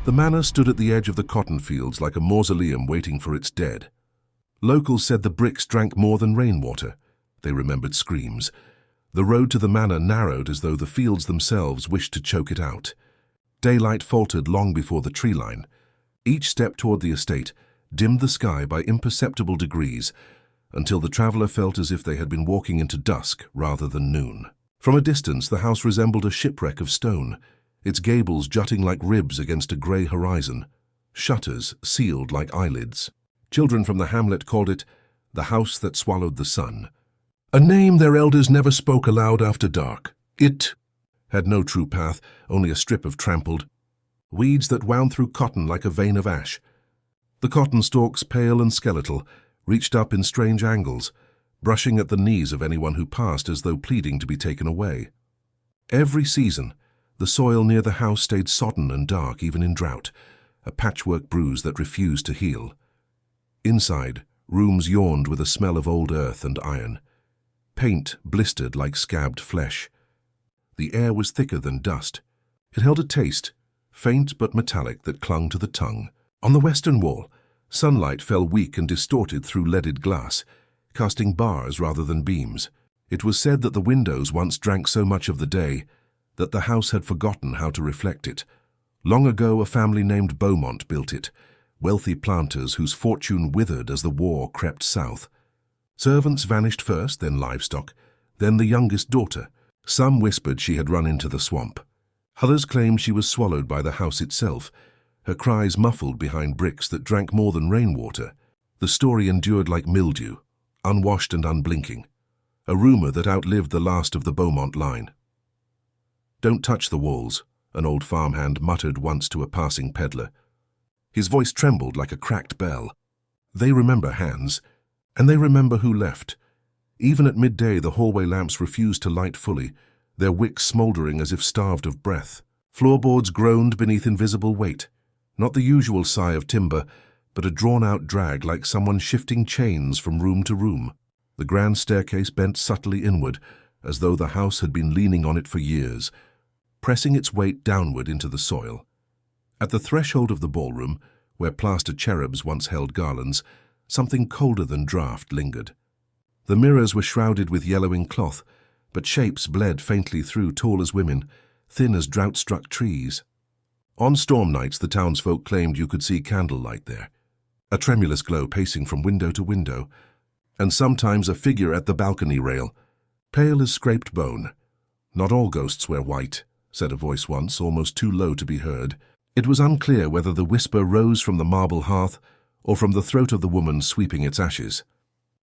The manor stood at the edge of the cotton fields like a mausoleum waiting for its dead. Locals said the bricks drank more than rainwater. They remembered screams. The road to the manor narrowed as though the fields themselves wished to choke it out. Daylight faltered long before the tree line. Each step toward the estate dimmed the sky by imperceptible degrees, until the traveller felt as if they had been walking into dusk rather than noon. From a distance, the house resembled a shipwreck of stone, its gables jutting like ribs against a grey horizon, shutters sealed like eyelids. Children from the hamlet called it the house that swallowed the sun, a name their elders never spoke aloud after dark. It had no true path, only a strip of trampled weeds that wound through cotton like a vein of ash. The cotton stalks, pale and skeletal, reached up in strange angles, brushing at the knees of anyone who passed as though pleading to be taken away. Every season, the soil near the house stayed sodden and dark even in drought, a patchwork bruise that refused to heal. Inside, rooms yawned with a smell of old earth and iron. Paint blistered like scabbed flesh. The air was thicker than dust. It held a taste, faint but metallic, that clung to the tongue. On the western wall, sunlight fell weak and distorted through leaded glass, casting bars rather than beams. It was said that the windows once drank so much of the day that the house had forgotten how to reflect it. Long ago, a family named Beaumont built it, wealthy planters whose fortune withered as the war crept south. Servants vanished first, then livestock, then the youngest daughter. Some whispered she had run into the swamp. Others claimed she was swallowed by the house itself, her cries muffled behind bricks that drank more than rainwater. The story endured like mildew, unwashed and unblinking, a rumor that outlived the last of the Beaumont line. "Don't touch the walls," an old farmhand muttered once to a passing peddler. His voice trembled like a cracked bell. They remember hands, and they remember who left. Even at midday, the hallway lamps refused to light fully, their wicks smouldering as if starved of breath. Floorboards groaned beneath invisible weight, not the usual sigh of timber, but a drawn-out drag like someone shifting chains from room to room. The grand staircase bent subtly inward, as though the house had been leaning on it for years, pressing its weight downward into the soil. At the threshold of the ballroom, where plaster cherubs once held garlands, something colder than draught lingered. The mirrors were shrouded with yellowing cloth, but shapes bled faintly through, tall as women, thin as drought-struck trees. On storm nights, the townsfolk claimed you could see candlelight there, a tremulous glow pacing from window to window, and sometimes a figure at the balcony rail, pale as scraped bone. "Not all ghosts wear white," said a voice once, almost too low to be heard. It was unclear whether the whisper rose from the marble hearth or from the throat of the woman sweeping its ashes.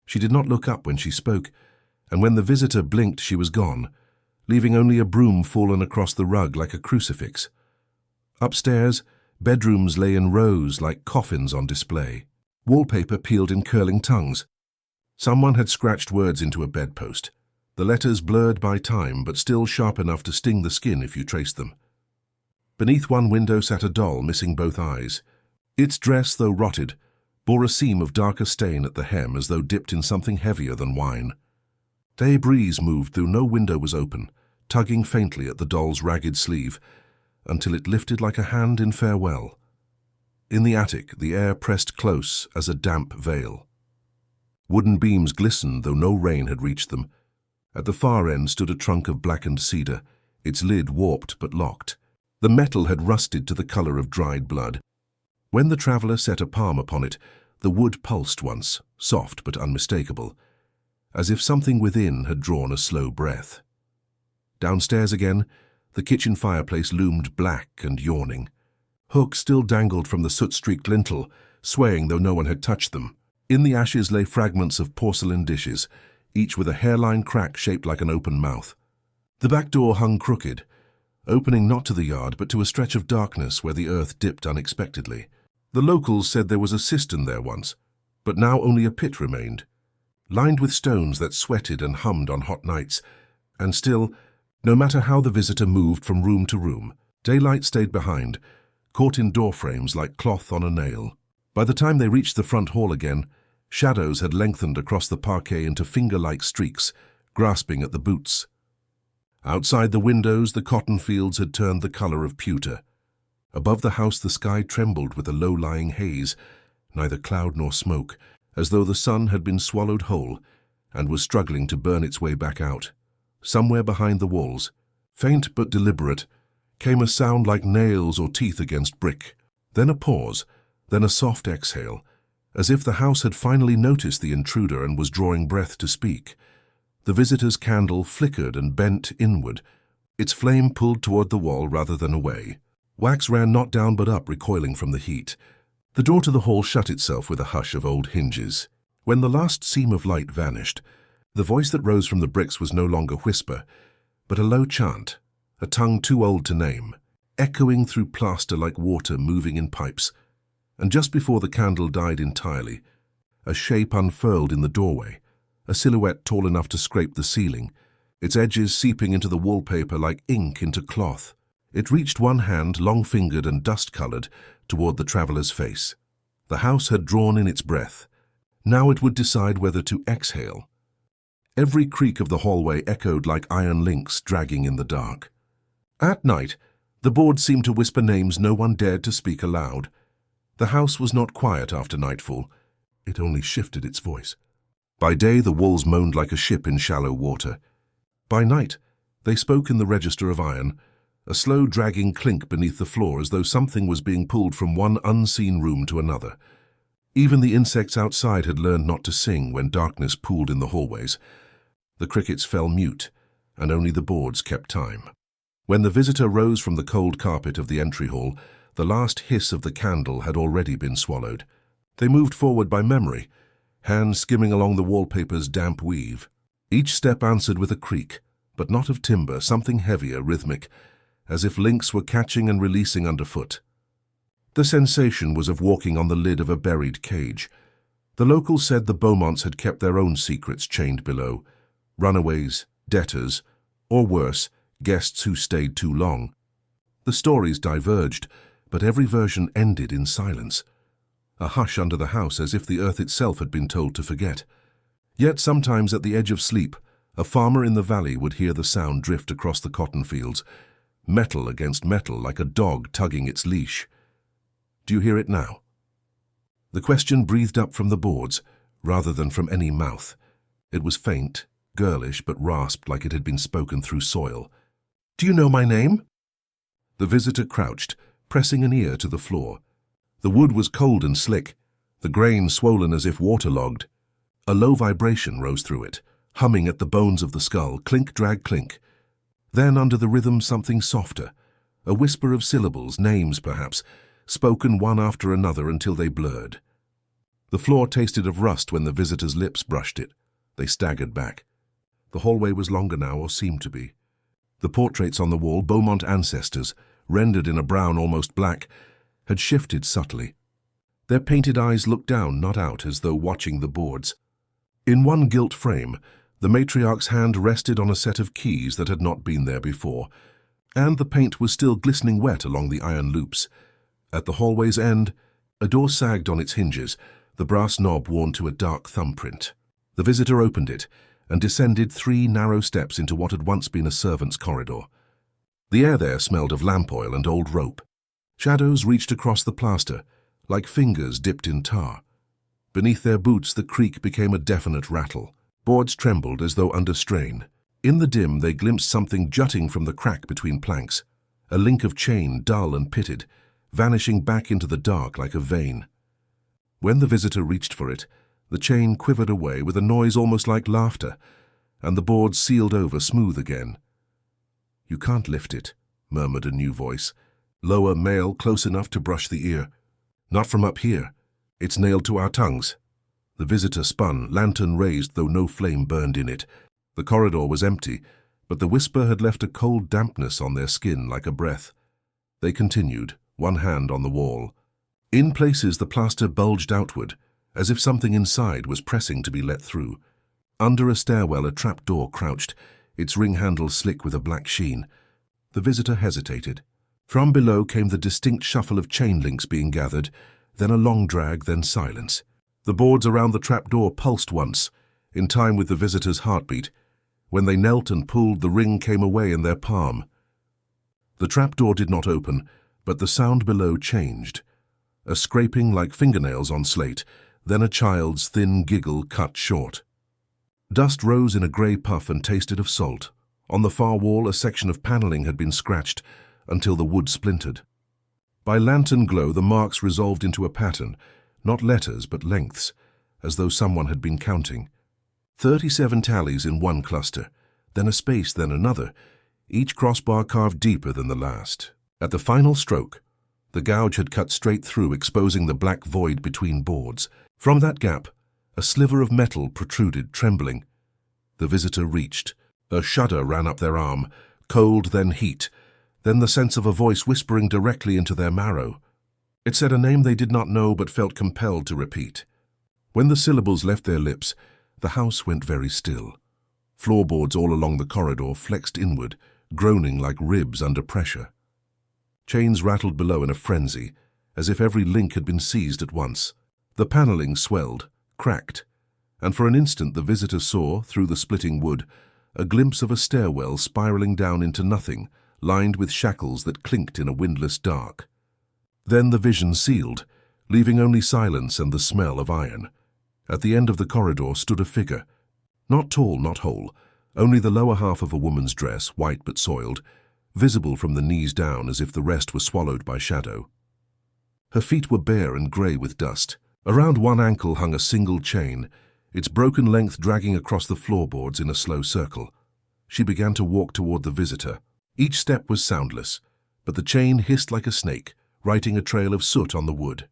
She did not look up when she spoke, and when the visitor blinked, she was gone, leaving only a broom fallen across the rug like a crucifix. Upstairs, bedrooms lay in rows like coffins on display. Wallpaper peeled in curling tongues. Someone had scratched words into a bedpost, the letters blurred by time but still sharp enough to sting the skin if you traced them. Beneath one window sat a doll missing both eyes. Its dress, though rotted, bore a seam of darker stain at the hem as though dipped in something heavier than wine. Day breeze moved through no window was open, tugging faintly at the doll's ragged sleeve, until it lifted like a hand in farewell. In the attic, the air pressed close as a damp veil. Wooden beams glistened though no rain had reached them. At the far end stood a trunk of blackened cedar, its lid warped but locked. The metal had rusted to the color of dried blood. When the traveller set a palm upon it, the wood pulsed once, soft but unmistakable, as if something within had drawn a slow breath. Downstairs again, the kitchen fireplace loomed black and yawning. Hooks still dangled from the soot-streaked lintel, swaying though no one had touched them. In the ashes lay fragments of porcelain dishes, each with a hairline crack shaped like an open mouth. The back door hung crooked, opening not to the yard but to a stretch of darkness where the earth dipped unexpectedly. The locals said there was a cistern there once, but now only a pit remained, lined with stones that sweated and hummed on hot nights, and still, no matter how the visitor moved from room to room, daylight stayed behind, caught in door frames like cloth on a nail. By the time they reached the front hall again, shadows had lengthened across the parquet into finger-like streaks, grasping at the boots. Outside the windows, the cotton fields had turned the color of pewter. Above the house the sky trembled with a low-lying haze, neither cloud nor smoke, as though the sun had been swallowed whole and was struggling to burn its way back out. Somewhere behind the walls, faint but deliberate, came a sound like nails or teeth against brick. Then a pause, then a soft exhale, as if the house had finally noticed the intruder and was drawing breath to speak. The visitor's candle flickered and bent inward, its flame pulled toward the wall rather than away. Wax ran not down but up, recoiling from the heat. The door to the hall shut itself with a hush of old hinges. When the last seam of light vanished, the voice that rose from the bricks was no longer whisper, but a low chant, a tongue too old to name, echoing through plaster like water moving in pipes. And just before the candle died entirely, a shape unfurled in the doorway, a silhouette tall enough to scrape the ceiling, its edges seeping into the wallpaper like ink into cloth. It reached one hand, long-fingered and dust-colored, toward the traveler's face. The house had drawn in its breath. Now it would decide whether to exhale. Every creak of the hallway echoed like iron links dragging in the dark. At night, the board seemed to whisper names no one dared to speak aloud. The house was not quiet after nightfall. It only shifted its voice. By day, the walls moaned like a ship in shallow water. By night, they spoke in the register of iron, a slow dragging clink beneath the floor as though something was being pulled from one unseen room to another. Even the insects outside had learned not to sing when darkness pooled in the hallways. The crickets fell mute, and only the boards kept time. When the visitor rose from the cold carpet of the entry hall, the last hiss of the candle had already been swallowed. They moved forward by memory, hands skimming along the wallpaper's damp weave. Each step answered with a creak, but not of timber, something heavier, rhythmic, as if links were catching and releasing underfoot. The sensation was of walking on the lid of a buried cage. The locals said the Beaumonts had kept their own secrets chained below. Runaways, debtors, or worse, guests who stayed too long. The stories diverged, but every version ended in silence. A hush under the house, as if the earth itself had been told to forget. Yet sometimes at the edge of sleep, a farmer in the valley would hear the sound drift across the cotton fields, metal against metal like a dog tugging its leash. Do you hear it now? The question breathed up from the boards, rather than from any mouth. It was faint, girlish, but rasped like it had been spoken through soil. Do you know my name? The visitor crouched, pressing an ear to the floor. The wood was cold and slick, the grain swollen as if waterlogged. A low vibration rose through it, humming at the bones of the skull, clink, drag, clink. Then under the rhythm something softer, a whisper of syllables, names perhaps, spoken one after another until they blurred. The floor tasted of rust when the visitor's lips brushed it. They staggered back. The hallway was longer now, or seemed to be. The portraits on the wall, Beaumont ancestors, rendered in a brown almost black, had shifted subtly. Their painted eyes looked down, not out, as though watching the boards. In one gilt frame, the matriarch's hand rested on a set of keys that had not been there before, and the paint was still glistening wet along the iron loops. At the hallway's end, a door sagged on its hinges, the brass knob worn to a dark thumbprint. The visitor opened it and descended 3 narrow steps into what had once been a servant's corridor. The air there smelled of lamp oil and old rope. Shadows reached across the plaster, like fingers dipped in tar. Beneath their boots, the creak became a definite rattle. Boards trembled as though under strain. In the dim, they glimpsed something jutting from the crack between planks, a link of chain, dull and pitted, vanishing back into the dark like a vein. When the visitor reached for it, the chain quivered away with a noise almost like laughter, and the boards sealed over smooth again. "You can't lift it," murmured a new voice, lower, male, close enough to brush the ear. "Not from up here. It's nailed to our tongues." The visitor spun, lantern raised though no flame burned in it. The corridor was empty, but the whisper had left a cold dampness on their skin like a breath. They continued, one hand on the wall. In places the plaster bulged outward, as if something inside was pressing to be let through. Under a stairwell a trap-door crouched, its ring handle slick with a black sheen. The visitor hesitated. From below came the distinct shuffle of chain links being gathered, then a long drag, then silence. The boards around the trap-door pulsed once, in time with the visitor's heartbeat. When they knelt and pulled, the ring came away in their palm. The trap-door did not open, But the sound below changed. A scraping like fingernails on slate, then a child's thin giggle cut short. Dust rose in a grey puff and tasted of salt. On the far wall, a section of panelling had been scratched until the wood splintered. By lantern glow, the marks resolved into a pattern, not letters but lengths, as though someone had been counting. 37 tallies in one cluster, then a space, then another, each crossbar carved deeper than the last. At the final stroke, the gouge had cut straight through, exposing the black void between boards. From that gap, a sliver of metal protruded, trembling. The visitor reached. A shudder ran up their arm, cold, then heat, then the sense of a voice whispering directly into their marrow. It said a name they did not know but felt compelled to repeat. When the syllables left their lips, the house went very still. Floorboards all along the corridor flexed inward, groaning like ribs under pressure. Chains rattled below in a frenzy, as if every link had been seized at once. The panelling swelled, cracked, and for an instant the visitor saw, through the splitting wood, a glimpse of a stairwell spiraling down into nothing, lined with shackles that clinked in a windless dark. Then the vision sealed, leaving only silence and the smell of iron. At the end of the corridor stood a figure, not tall, not whole, only the lower half of a woman's dress, white but soiled, visible from the knees down as if the rest were swallowed by shadow. Her feet were bare and grey with dust. Around one ankle hung a single chain, its broken length dragging across the floorboards in a slow circle. She began to walk toward the visitor. Each step was soundless, but the chain hissed like a snake, writing a trail of soot on the wood.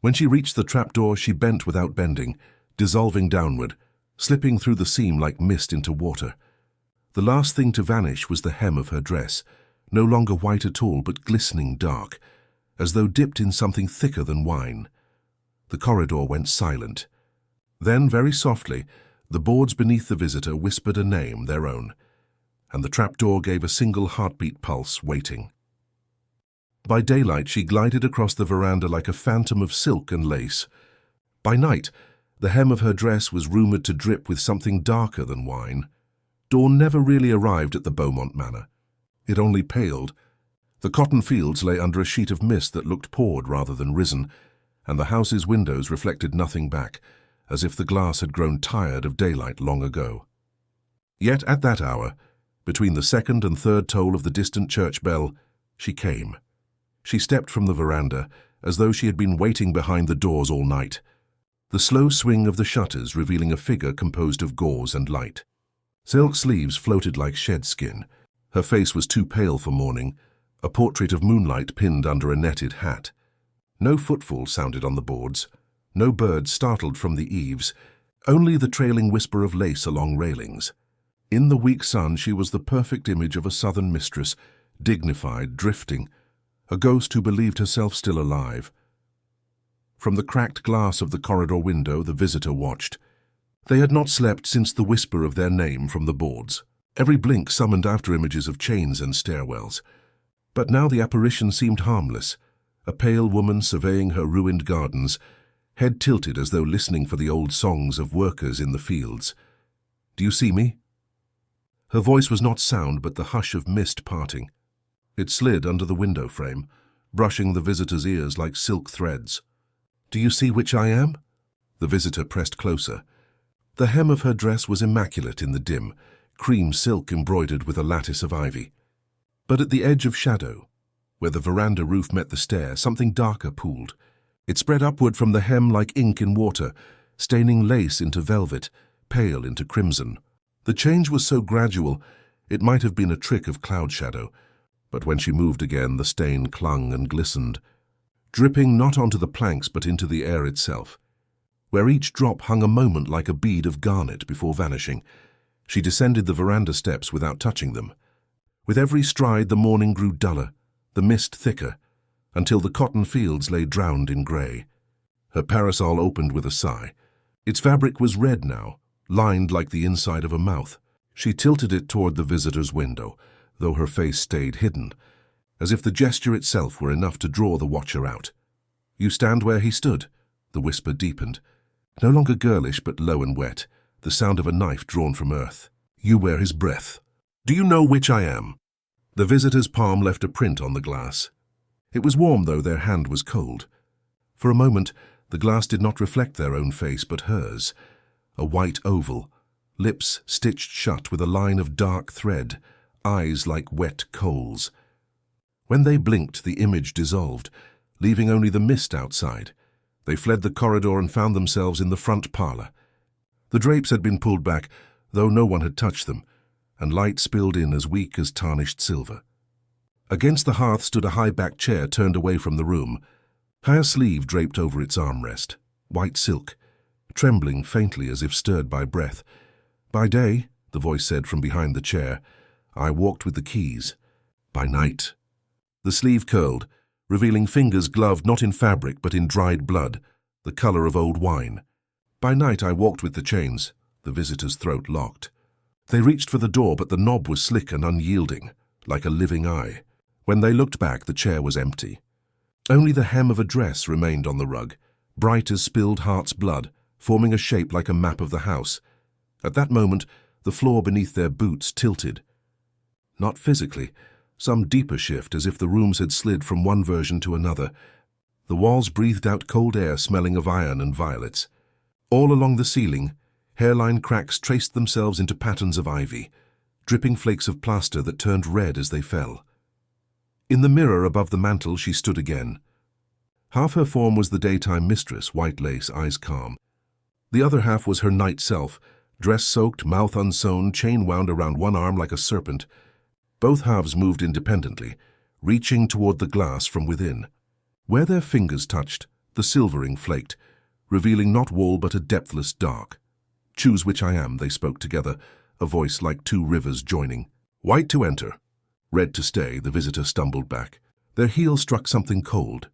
When she reached the trapdoor, she bent without bending, dissolving downward, slipping through the seam like mist into water. The last thing to vanish was the hem of her dress, no longer white at all but glistening dark, as though dipped in something thicker than wine. The corridor went silent. Then, very softly, the boards beneath the visitor whispered a name, their own, and the trapdoor gave a single heartbeat pulse, waiting. By daylight, she glided across the veranda like a phantom of silk and lace. By night, the hem of her dress was rumoured to drip with something darker than wine. Dawn never really arrived at the Beaumont Manor. It only paled. The cotton fields lay under a sheet of mist that looked poured rather than risen, and the house's windows reflected nothing back, as if the glass had grown tired of daylight long ago. Yet at that hour, between the second and third toll of the distant church bell, she came. She stepped from the veranda, as though she had been waiting behind the doors all night, the slow swing of the shutters revealing a figure composed of gauze and light. Silk sleeves floated like shed skin. Her face was too pale for mourning, a portrait of moonlight pinned under a netted hat. No footfall sounded on the boards, no bird startled from the eaves, only the trailing whisper of lace along railings. In the weak sun, she was the perfect image of a southern mistress, dignified, drifting, a ghost who believed herself still alive. From the cracked glass of the corridor window, the visitor watched. They had not slept since the whisper of their name from the boards. Every blink summoned after-images of chains and stairwells. But now the apparition seemed harmless, a pale woman surveying her ruined gardens, head tilted as though listening for the old songs of workers in the fields. "Do you see me?" Her voice was not sound, but the hush of mist parting. It slid under the window frame, brushing the visitor's ears like silk threads. "Do you see which I am?" The visitor pressed closer. The hem of her dress was immaculate in the dim, cream silk embroidered with a lattice of ivy. But at the edge of shadow, where the veranda roof met the stair, something darker pooled. It spread upward from the hem like ink in water, staining lace into velvet, pale into crimson. The change was so gradual, it might have been a trick of cloud shadow, but when she moved again, the stain clung and glistened, dripping not onto the planks but into the air itself, where each drop hung a moment like a bead of garnet before vanishing. She descended the veranda steps without touching them. With every stride, the morning grew duller, the mist thicker, until the cotton fields lay drowned in grey. Her parasol opened with a sigh. Its fabric was red now, lined like the inside of a mouth. She tilted it toward the visitor's window, though her face stayed hidden, as if the gesture itself were enough to draw the watcher out. "You stand where he stood," the whisper deepened, no longer girlish but low and wet, the sound of a knife drawn from earth. "You wear his breath. Do you know which I am?" The visitor's palm left a print on the glass. It was warm, though their hand was cold. For a moment, the glass did not reflect their own face, but hers. A white oval, lips stitched shut with a line of dark thread, eyes like wet coals. When they blinked, the image dissolved, leaving only the mist outside. They fled the corridor and found themselves in the front parlor. The drapes had been pulled back, though no one had touched them, and light spilled in as weak as tarnished silver. Against the hearth stood a high-backed chair turned away from the room. A sleeve draped over its armrest, white silk, trembling faintly as if stirred by breath. "By day," the voice said from behind the chair, "I walked with the keys. By night." The sleeve curled, revealing fingers gloved not in fabric but in dried blood, the color of old wine. "By night I walked with the chains." The visitor's throat locked. They reached for the door, but the knob was slick and unyielding, like a living eye. When they looked back, the chair was empty. Only the hem of a dress remained on the rug, bright as spilled heart's blood, forming a shape like a map of the house. At that moment, the floor beneath their boots tilted. Not physically, some deeper shift, as if the rooms had slid from one version to another. The walls breathed out cold air smelling of iron and violets. All along the ceiling, hairline cracks traced themselves into patterns of ivy, dripping flakes of plaster that turned red as they fell. In the mirror above the mantel she stood again. Half her form was the daytime mistress, white lace, eyes calm. The other half was her night self, dress soaked, mouth unsewn, chain wound around one arm like a serpent. Both halves moved independently, reaching toward the glass from within. Where their fingers touched, the silvering flaked, revealing not wall but a depthless dark. "Choose which I am," they spoke together, a voice like two rivers joining. "White to enter, red to stay." The visitor stumbled back. Their heel struck something cold.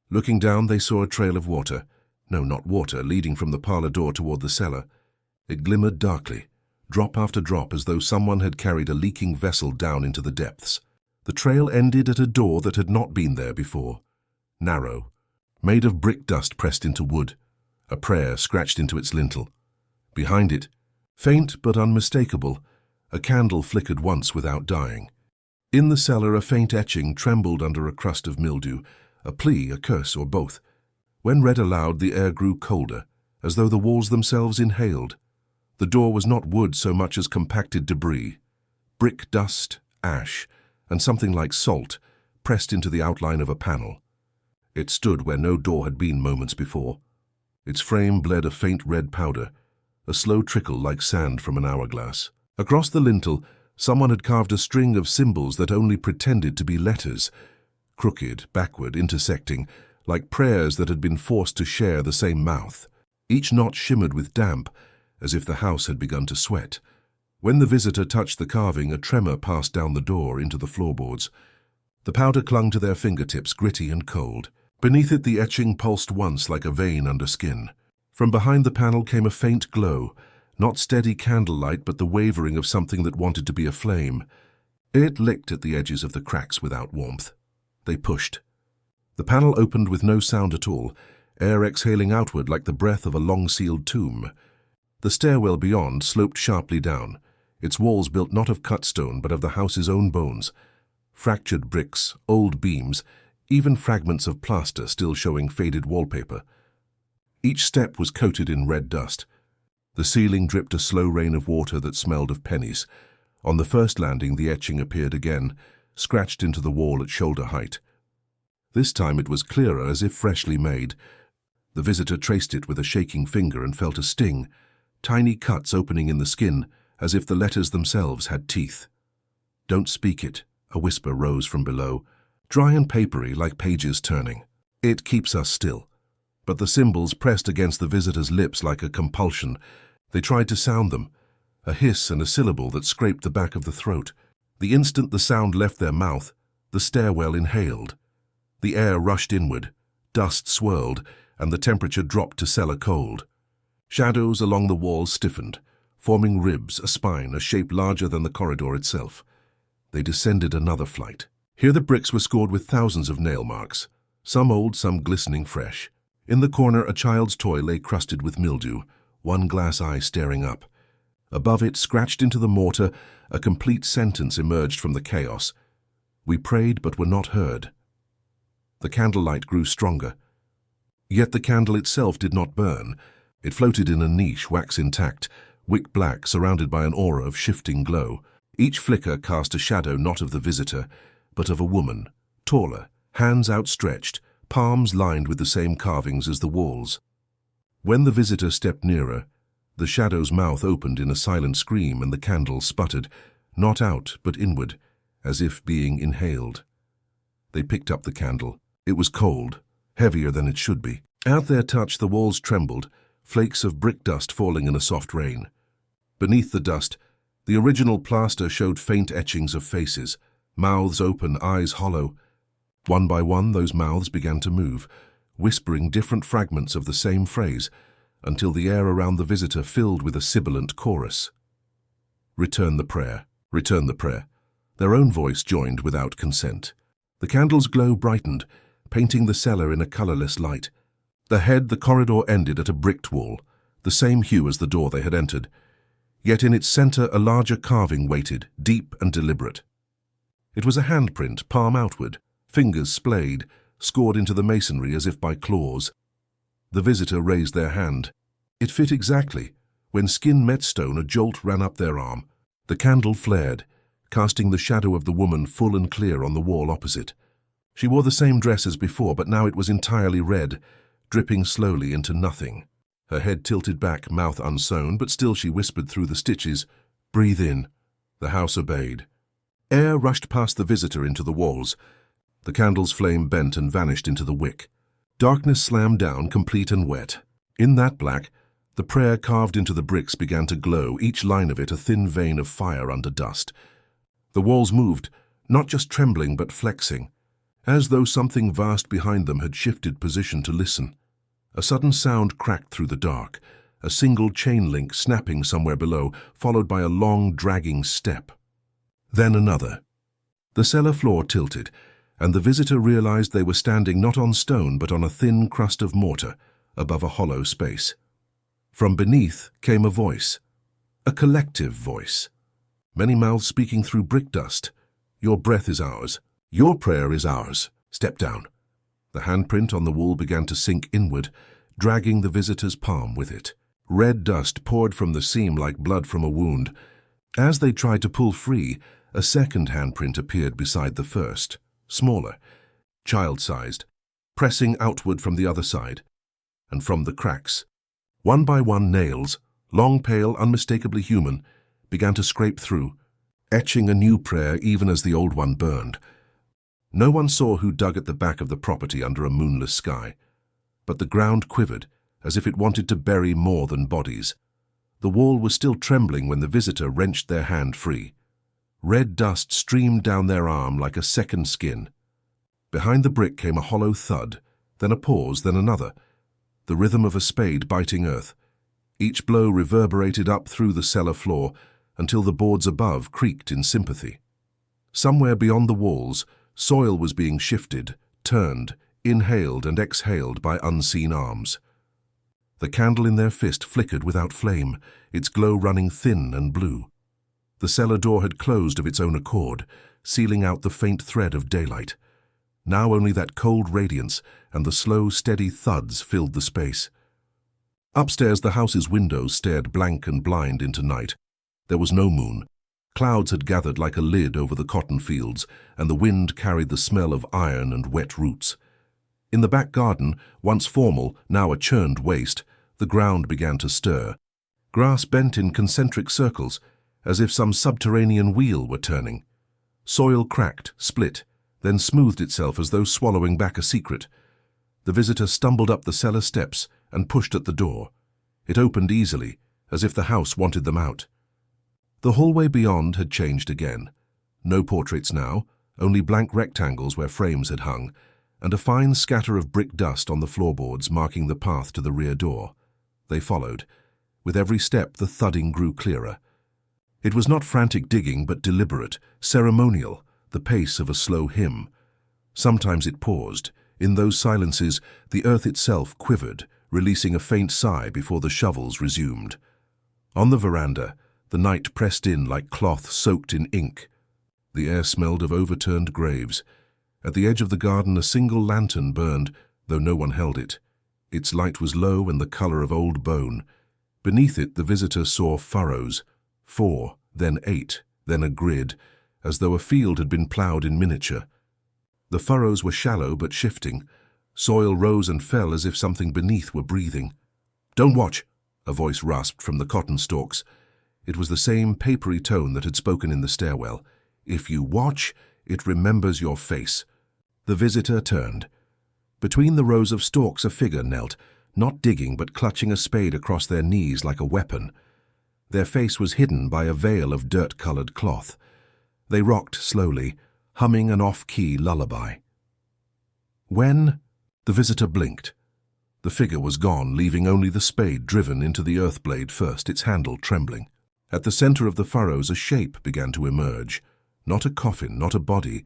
Looking down, they saw a trail of water. No, not water, leading from the parlor door toward the cellar. It glimmered darkly, drop after drop, as though someone had carried a leaking vessel down into the depths. The trail ended at a door that had not been there before. Narrow, made of brick dust pressed into wood, a prayer scratched into its lintel. Behind it, faint but unmistakable, a candle flickered once without dying. In the cellar, a faint etching trembled under a crust of mildew, a plea, a curse, or both. When read aloud, the air grew colder, as though the walls themselves inhaled. The door was not wood so much as compacted debris, brick dust, ash, and something like salt, pressed into the outline of a panel. It stood where no door had been moments before. Its frame bled a faint red powder, a slow trickle like sand from an hourglass. Across the lintel, someone had carved a string of symbols that only pretended to be letters, crooked, backward, intersecting, like prayers that had been forced to share the same mouth. Each knot shimmered with damp, as if the house had begun to sweat. When the visitor touched the carving, a tremor passed down the door into the floorboards. The powder clung to their fingertips, gritty and cold. Beneath it, the etching pulsed once like a vein under skin. From behind the panel came a faint glow, not steady candlelight, but the wavering of something that wanted to be a flame. It licked at the edges of the cracks without warmth. They pushed. The panel opened with no sound at all, air exhaling outward like the breath of a long-sealed tomb. The stairwell beyond sloped sharply down, its walls built not of cut stone but of the house's own bones. Fractured bricks, old beams, even fragments of plaster still showing faded wallpaper. Each step was coated in red dust. The ceiling dripped a slow rain of water that smelled of pennies. On the first landing, the etching appeared again, scratched into the wall at shoulder height. This time it was clearer, as if freshly made. The visitor traced it with a shaking finger and felt a sting, tiny cuts opening in the skin, as if the letters themselves had teeth. "Don't speak it," a whisper rose from below, dry and papery like pages turning. "It keeps us still." But the symbols pressed against the visitor's lips like a compulsion. They tried to sound them, a hiss and a syllable that scraped the back of the throat. The instant the sound left their mouth, the stairwell inhaled. The air rushed inward, dust swirled, and the temperature dropped to cellar cold. Shadows along the walls stiffened, forming ribs, a spine, a shape larger than the corridor itself. They descended another flight. Here the bricks were scored with thousands of nail marks, some old, some glistening fresh. In the corner, a child's toy lay crusted with mildew, one glass eye staring up. Above it, scratched into the mortar, a complete sentence emerged from the chaos. "We prayed but were not heard." The candlelight grew stronger. Yet the candle itself did not burn. It floated in a niche, wax intact, wick black, surrounded by an aura of shifting glow. Each flicker cast a shadow not of the visitor, but of a woman, taller, hands outstretched, palms lined with the same carvings as the walls. When the visitor stepped nearer, the shadow's mouth opened in a silent scream and the candle sputtered, not out but inward, as if being inhaled. They picked up the candle. It was cold, heavier than it should be. At their touch the walls trembled, flakes of brick dust falling in a soft rain. Beneath the dust, the original plaster showed faint etchings of faces, mouths open, eyes hollow. One by one those mouths began to move, whispering different fragments of the same phrase, until the air around the visitor filled with a sibilant chorus. Return the prayer, return the prayer. Their own voice joined without consent. The candle's glow brightened, painting the cellar in a colorless light. Ahead, the corridor ended at a bricked wall, the same hue as the door they had entered. Yet in its center a larger carving waited, deep and deliberate. It was a handprint, palm outward, fingers splayed, scored into the masonry as if by claws. The visitor raised their hand. It fit exactly. When skin met stone, a jolt ran up their arm. The candle flared, casting the shadow of the woman full and clear on the wall opposite. She wore the same dress as before, but now it was entirely red, dripping slowly into nothing. Her head tilted back, mouth unsewn, but still she whispered through the stitches, "Breathe in." The house obeyed. Air rushed past the visitor into the walls. The candle's flame bent and vanished into the wick. Darkness slammed down, complete and wet. In that black, the prayer carved into the bricks began to glow, each line of it a thin vein of fire under dust. The walls moved, not just trembling but flexing, as though something vast behind them had shifted position to listen. A sudden sound cracked through the dark, a single chain link snapping somewhere below, followed by a long, dragging step. Then another. The cellar floor tilted, and the visitor realized they were standing not on stone but on a thin crust of mortar above a hollow space. From beneath came a voice, a collective voice. Many mouths speaking through brick dust. Your breath is ours. Your prayer is ours. Step down. The handprint on the wall began to sink inward, dragging the visitor's palm with it. Red dust poured from the seam like blood from a wound. As they tried to pull free, a second handprint appeared beside the first, smaller, child-sized, pressing outward from the other side, and from the cracks. One by one nails, long, pale, unmistakably human, began to scrape through, etching a new prayer even as the old one burned. No one saw who dug at the back of the property under a moonless sky, but the ground quivered as if it wanted to bury more than bodies. The wall was still trembling when the visitor wrenched their hand free. Red dust streamed down their arm like a second skin. Behind the brick came a hollow thud, then a pause, then another, the rhythm of a spade biting earth. Each blow reverberated up through the cellar floor until the boards above creaked in sympathy. Somewhere beyond the walls, soil was being shifted, turned, inhaled and exhaled by unseen arms. The candle in their fist flickered without flame, its glow running thin and blue. The cellar door had closed of its own accord, sealing out the faint thread of daylight. Now only that cold radiance and the slow, steady thuds filled the space. Upstairs, the house's windows stared blank and blind into night. There was no moon. Clouds had gathered like a lid over the cotton fields, and the wind carried the smell of iron and wet roots. In the back garden, once formal, now a churned waste, the ground began to stir. Grass bent in concentric circles, as if some subterranean wheel were turning. Soil cracked, split, then smoothed itself as though swallowing back a secret. The visitor stumbled up the cellar steps and pushed at the door. It opened easily, as if the house wanted them out. The hallway beyond had changed again. No portraits now, only blank rectangles where frames had hung, and a fine scatter of brick dust on the floorboards marking the path to the rear door. They followed. With every step the thudding grew clearer. It was not frantic digging, but deliberate, ceremonial, the pace of a slow hymn. Sometimes it paused. In those silences, the earth itself quivered, releasing a faint sigh before the shovels resumed. On the veranda, the night pressed in like cloth soaked in ink. The air smelled of overturned graves. At the edge of the garden a single lantern burned, though no one held it. Its light was low and the color of old bone. Beneath it the visitor saw furrows, 4, then 8, then a grid, as though a field had been ploughed in miniature. The furrows were shallow but shifting. Soil rose and fell as if something beneath were breathing. "Don't watch," a voice rasped from the cotton stalks. It was the same papery tone that had spoken in the stairwell. "If you watch, it remembers your face." The visitor turned. Between the rows of stalks a figure knelt, not digging but clutching a spade across their knees like a weapon. Their face was hidden by a veil of dirt-colored cloth. They rocked slowly, humming an off-key lullaby. When? The visitor blinked. The figure was gone, leaving only the spade driven into the earth blade first, its handle trembling. At the center of the furrows a shape began to emerge. Not a coffin, not a body.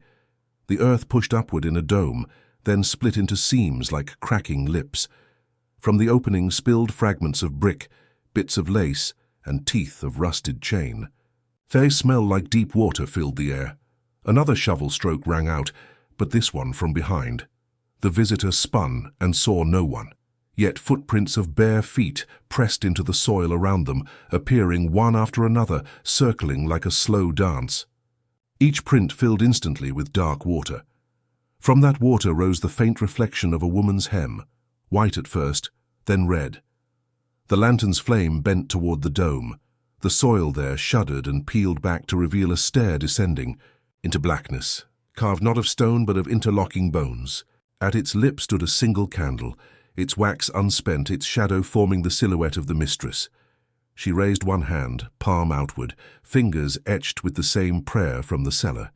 The earth pushed upward in a dome, then split into seams like cracking lips. From the opening spilled fragments of brick, bits of lace, and teeth of rusted chain. They smell like deep water filled the air. Another shovel stroke rang out, but this one from behind. The visitor spun and saw no one. Yet footprints of bare feet pressed into the soil around them, appearing one after another, circling like a slow dance. Each print filled instantly with dark water. From that water rose the faint reflection of a woman's hem, white at first, then red. The lantern's flame bent toward the dome. The soil there shuddered and peeled back to reveal a stair descending into blackness, carved not of stone but of interlocking bones. At its lip stood a single candle, its wax unspent, its shadow forming the silhouette of the mistress. She raised one hand, palm outward, fingers etched with the same prayer from the cellar.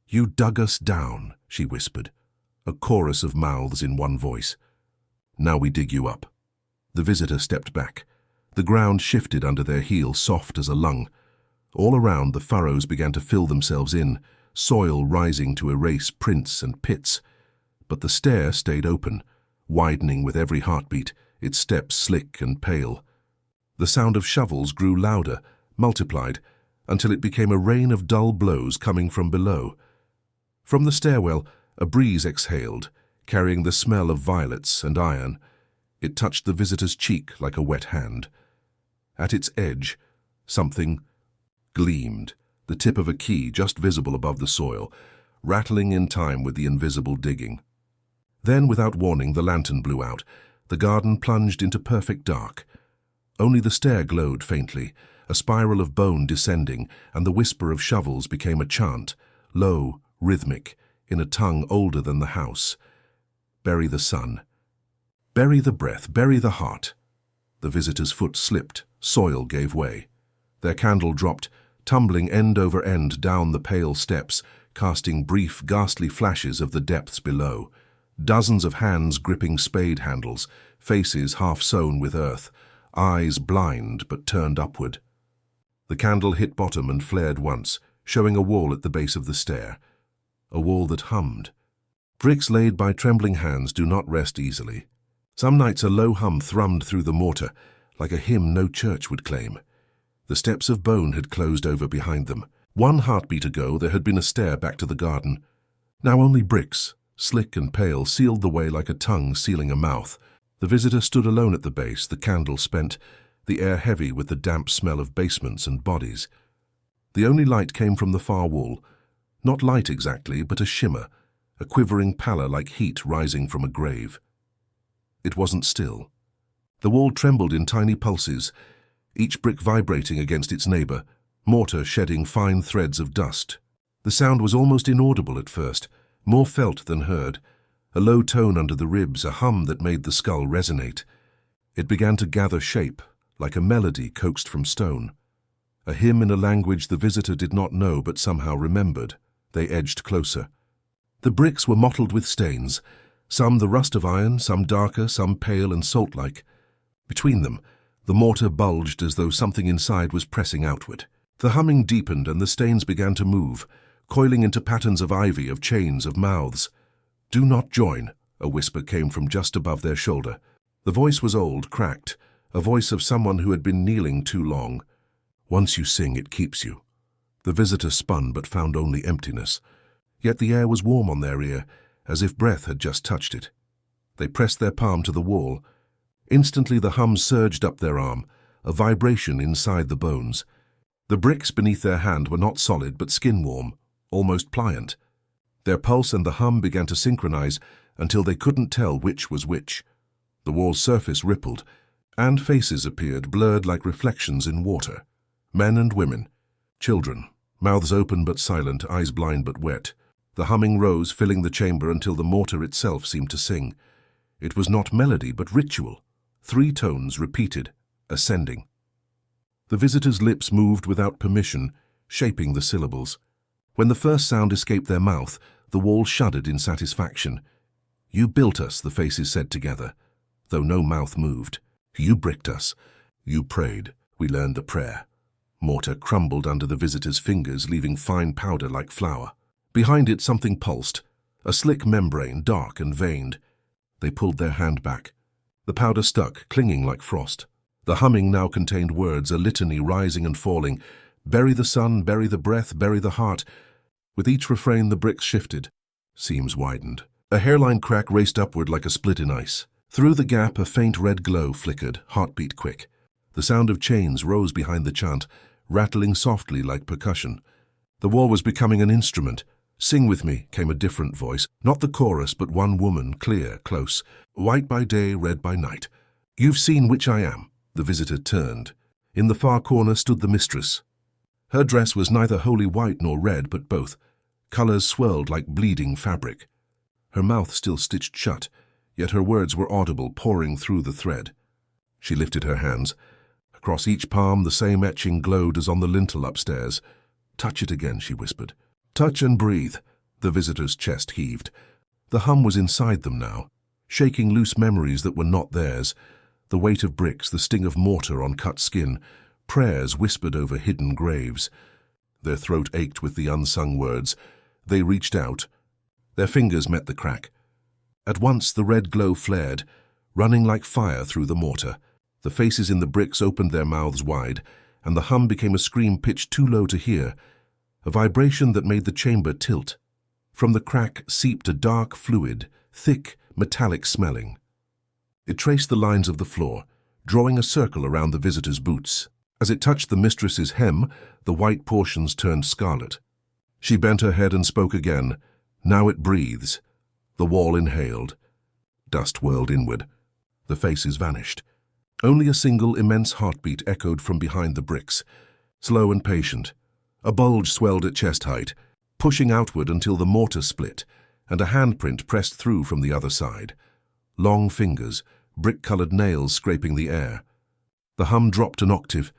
"You dug us down," she whispered, a chorus of mouths in one voice. "Now we dig you up." The visitor stepped back. The ground shifted under their heel, soft as a lung. All around the furrows began to fill themselves in, soil rising to erase prints and pits. But the stair stayed open, widening with every heartbeat, its steps slick and pale. The sound of shovels grew louder, multiplied, until it became a rain of dull blows coming from below. From the stairwell, a breeze exhaled, carrying the smell of violets and iron. It touched the visitor's cheek like a wet hand. At its edge, something gleamed, the tip of a key just visible above the soil, rattling in time with the invisible digging. Then, without warning, the lantern blew out. The garden plunged into perfect dark. Only the stair glowed faintly, a spiral of bone descending, and the whisper of shovels became a chant, low, rhythmic, in a tongue older than the house. "Bury the sun. Bury the breath, bury the heart." The visitor's foot slipped, soil gave way. Their candle dropped, tumbling end over end down the pale steps, casting brief, ghastly flashes of the depths below. Dozens of hands gripping spade handles, faces half sown with earth, eyes blind but turned upward. The candle hit bottom and flared once, showing a wall at the base of the stair. A wall that hummed. Bricks laid by trembling hands do not rest easily. Some nights a low hum thrummed through the mortar, like a hymn no church would claim. The steps of bone had closed over behind them. One heartbeat ago there had been a stair back to the garden. Now only bricks, slick and pale, sealed the way like a tongue sealing a mouth. The visitor stood alone at the base, the candle spent, the air heavy with the damp smell of basements and bodies. The only light came from the far wall. Not light exactly, but a shimmer, a quivering pallor like heat rising from a grave. It wasn't still. The wall trembled in tiny pulses, each brick vibrating against its neighbor, mortar shedding fine threads of dust. The sound was almost inaudible at first, more felt than heard, a low tone under the ribs, a hum that made the skull resonate. It began to gather shape, like a melody coaxed from stone. A hymn in a language the visitor did not know but somehow remembered. They edged closer. The bricks were mottled with stains, some the rust of iron, some darker, some pale and salt-like. Between them, the mortar bulged as though something inside was pressing outward. The humming deepened and the stains began to move, coiling into patterns of ivy, of chains, of mouths. "Do not join," a whisper came from just above their shoulder. The voice was old, cracked, a voice of someone who had been kneeling too long. "Once you sing, it keeps you." The visitor spun but found only emptiness. Yet the air was warm on their ear, as if breath had just touched it. They pressed their palm to the wall. Instantly the hum surged up their arm, a vibration inside the bones. The bricks beneath their hand were not solid but skin-warm, almost pliant. Their pulse and the hum began to synchronize until they couldn't tell which was which. The wall's surface rippled, and faces appeared, blurred like reflections in water. Men and women, children, mouths open but silent, eyes blind but wet. The humming rose, filling the chamber until the mortar itself seemed to sing. It was not melody but ritual, 3 tones repeated, ascending. The visitor's lips moved without permission, shaping the syllables. When the first sound escaped their mouth, the wall shuddered in satisfaction. "You built us," the faces said together, though no mouth moved. "You bricked us. You prayed. We learned the prayer." Mortar crumbled under the visitor's fingers, leaving fine powder like flour. Behind it something pulsed, a slick membrane, dark and veined. They pulled their hand back. The powder stuck, clinging like frost. The humming now contained words, a litany rising and falling. Bury the sun, bury the breath, bury the heart. With each refrain the bricks shifted. Seams widened. A hairline crack raced upward like a split in ice. Through the gap a faint red glow flickered, heartbeat quick. The sound of chains rose behind the chant, rattling softly like percussion. The wall was becoming an instrument. "Sing with me," came a different voice, not the chorus but one woman, clear, close. "White by day, red by night. You've seen which I am." The visitor turned. In the far corner stood the mistress. Her dress was neither wholly white nor red, but both. Colors swirled like bleeding fabric. Her mouth still stitched shut, yet her words were audible, pouring through the thread. She lifted her hands. Across each palm the same etching glowed as on the lintel upstairs. "Touch it again," she whispered. "Touch and breathe." The visitor's chest heaved. The hum was inside them now, shaking loose memories that were not theirs. The weight of bricks, the sting of mortar on cut skin, prayers whispered over hidden graves. Their throat ached with the unsung words. They reached out. Their fingers met the crack. At once the red glow flared, running like fire through the mortar. The faces in the bricks opened their mouths wide, and the hum became a scream pitched too low to hear, a vibration that made the chamber tilt. From the crack seeped a dark fluid, thick, metallic smelling. It traced the lines of the floor, drawing a circle around the visitor's boots. As it touched the mistress's hem, the white portions turned scarlet. She bent her head and spoke again. "Now it breathes." The wall inhaled. Dust whirled inward. The faces vanished. Only a single immense heartbeat echoed from behind the bricks, slow and patient. A bulge swelled at chest height, pushing outward until the mortar split, and a handprint pressed through from the other side. Long fingers, brick-colored nails scraping the air. The hum dropped an octave,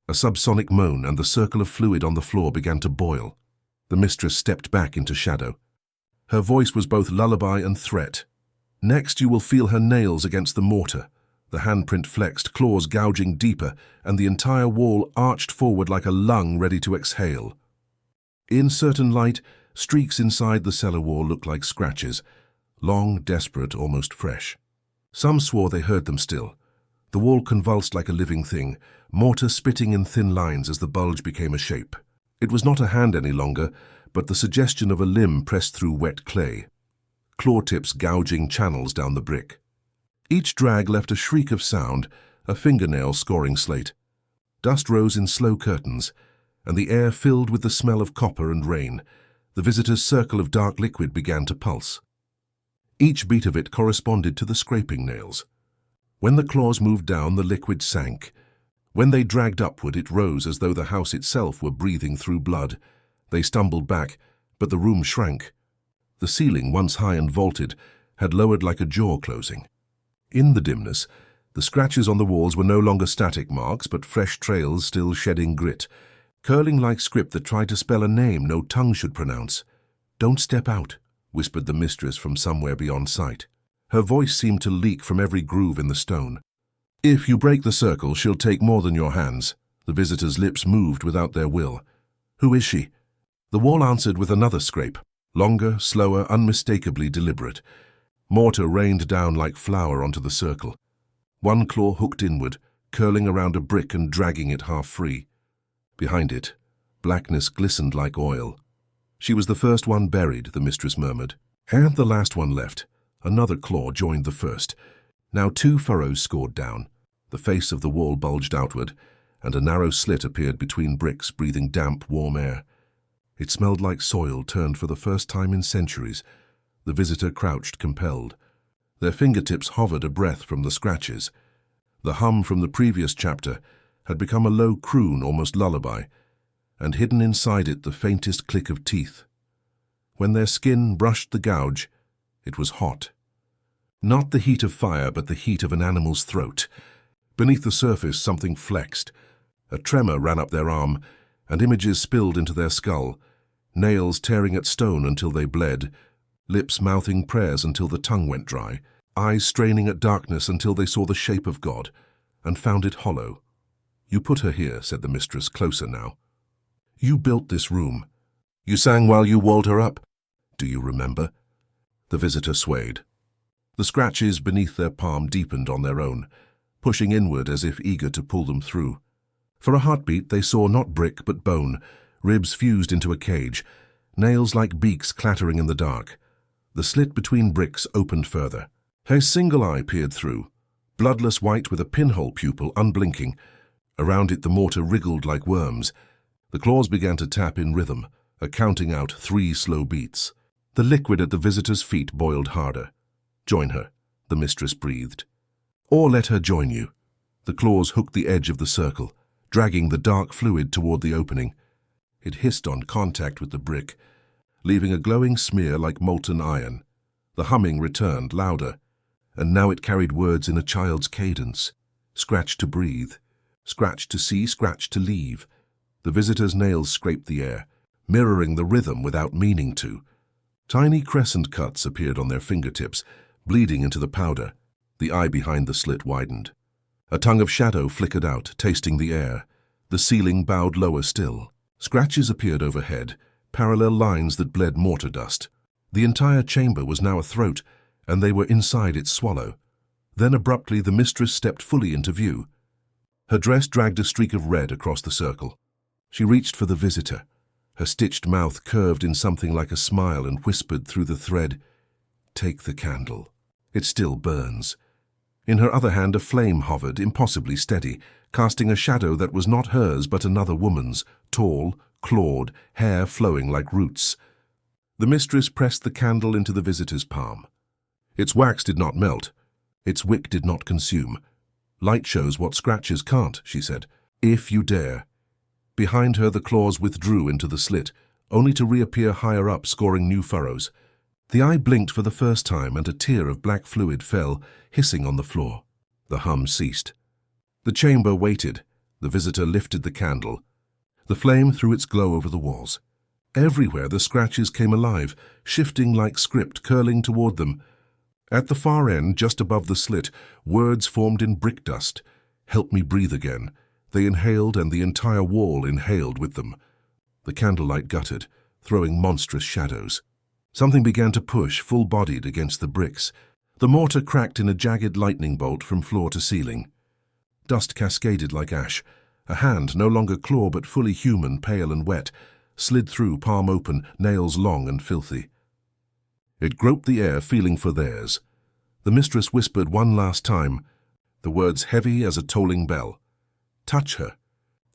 a subsonic moan, and the circle of fluid on the floor began to boil. The mistress stepped back into shadow. Her voice was both lullaby and threat. "Next you will feel her nails against the mortar." The handprint flexed, claws gouging deeper, and the entire wall arched forward like a lung ready to exhale. In certain light, streaks inside the cellar wall looked like scratches, long, desperate, almost fresh. Some swore they heard them still. The wall convulsed like a living thing, mortar spitting in thin lines as the bulge became a shape. It was not a hand any longer, but the suggestion of a limb pressed through wet clay, claw tips gouging channels down the brick. Each drag left a shriek of sound, a fingernail scoring slate. Dust rose in slow curtains, and the air filled with the smell of copper and rain. The visitor's circle of dark liquid began to pulse. Each beat of it corresponded to the scraping nails. When the claws moved down, the liquid sank. When they dragged upward, it rose as though the house itself were breathing through blood. They stumbled back, but the room shrank. The ceiling, once high and vaulted, had lowered like a jaw closing. In the dimness, the scratches on the walls were no longer static marks, but fresh trails still shedding grit, curling like script that tried to spell a name no tongue should pronounce. "Don't step out," whispered the mistress from somewhere beyond sight. Her voice seemed to leak from every groove in the stone. "If you break the circle, she'll take more than your hands." The visitor's lips moved without their will. "Who is she?" The wall answered with another scrape, longer, slower, unmistakably deliberate. Mortar rained down like flour onto the circle. One claw hooked inward, curling around a brick and dragging it half free. Behind it, blackness glistened like oil. She was the first one buried, the mistress murmured. And the last one left. Another claw joined the first. Now 2 furrows scored down. The face of the wall bulged outward, and a narrow slit appeared between bricks, breathing damp, warm air. It smelled like soil turned for the first time in centuries. The visitor crouched, compelled. Their fingertips hovered a breath from the scratches. The hum from the previous chapter had become a low croon, almost lullaby, and hidden inside it the faintest click of teeth. When their skin brushed the gouge, it was hot. Not the heat of fire, but the heat of an animal's throat. Beneath the surface, something flexed. A tremor ran up their arm, and images spilled into their skull, nails tearing at stone until they bled, lips mouthing prayers until the tongue went dry, eyes straining at darkness until they saw the shape of God, and found it hollow. "You put her here," said the mistress, closer now. "You built this room. You sang while you walled her up. Do you remember?" The visitor swayed. The scratches beneath their palm deepened on their own, pushing inward as if eager to pull them through. For a heartbeat they saw not brick but bone, ribs fused into a cage, nails like beaks clattering in the dark. The slit between bricks opened further. Her single eye peered through, bloodless white with a pinhole pupil unblinking. Around it the mortar wriggled like worms. The claws began to tap in rhythm, accounting out 3 slow beats. The liquid at the visitor's feet boiled harder. "Join her," the mistress breathed. "Or let her join you." The claws hooked the edge of the circle, dragging the dark fluid toward the opening. It hissed on contact with the brick, leaving a glowing smear like molten iron. The humming returned, louder, and now it carried words in a child's cadence. Scratch to breathe, scratch to see, scratch to leave. The visitor's nails scraped the air, mirroring the rhythm without meaning to. Tiny crescent cuts appeared on their fingertips, bleeding into the powder. The eye behind the slit widened. A tongue of shadow flickered out, tasting the air. The ceiling bowed lower still. Scratches appeared overhead, parallel lines that bled mortar dust. The entire chamber was now a throat, and they were inside its swallow. Then abruptly the mistress stepped fully into view. Her dress dragged a streak of red across the circle. She reached for the visitor. Her stitched mouth curved in something like a smile and whispered through the thread, "Take the candle. It still burns." In her other hand a flame hovered, impossibly steady, casting a shadow that was not hers but another woman's, tall, clawed, hair flowing like roots. The mistress pressed the candle into the visitor's palm. Its wax did not melt. Its wick did not consume. "Light shows what scratches can't," she said. "If you dare." Behind her the claws withdrew into the slit, only to reappear higher up, scoring new furrows. The eye blinked for the first time, and a tear of black fluid fell, hissing on the floor. The hum ceased. The chamber waited. The visitor lifted the candle. The flame threw its glow over the walls. Everywhere the scratches came alive, shifting like script, curling toward them. At the far end, just above the slit, words formed in brick dust. "Help me breathe again." They inhaled, and the entire wall inhaled with them. The candlelight guttered, throwing monstrous shadows. Something began to push, full-bodied, against the bricks. The mortar cracked in a jagged lightning bolt from floor to ceiling. Dust cascaded like ash. A hand, no longer claw but fully human, pale and wet, slid through, palm open, nails long and filthy. It groped the air, feeling for theirs. The mistress whispered one last time, the words heavy as a tolling bell. "Touch her,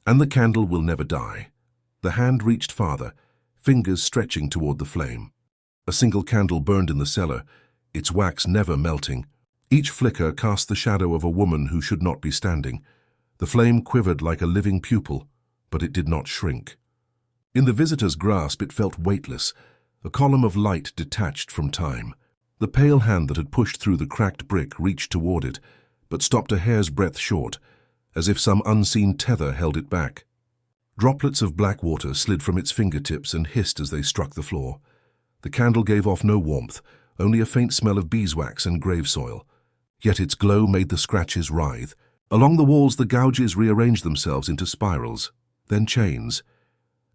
and the candle will never die." The hand reached farther, fingers stretching toward the flame. A single candle burned in the cellar, its wax never melting. Each flicker cast the shadow of a woman who should not be standing. The flame quivered like a living pupil, but it did not shrink. In the visitor's grasp it felt weightless, a column of light detached from time. The pale hand that had pushed through the cracked brick reached toward it, but stopped a hair's breadth short, as if some unseen tether held it back. Droplets of black water slid from its fingertips and hissed as they struck the floor. The candle gave off no warmth, only a faint smell of beeswax and grave soil. Yet its glow made the scratches writhe. Along the walls the gouges rearranged themselves into spirals, then chains,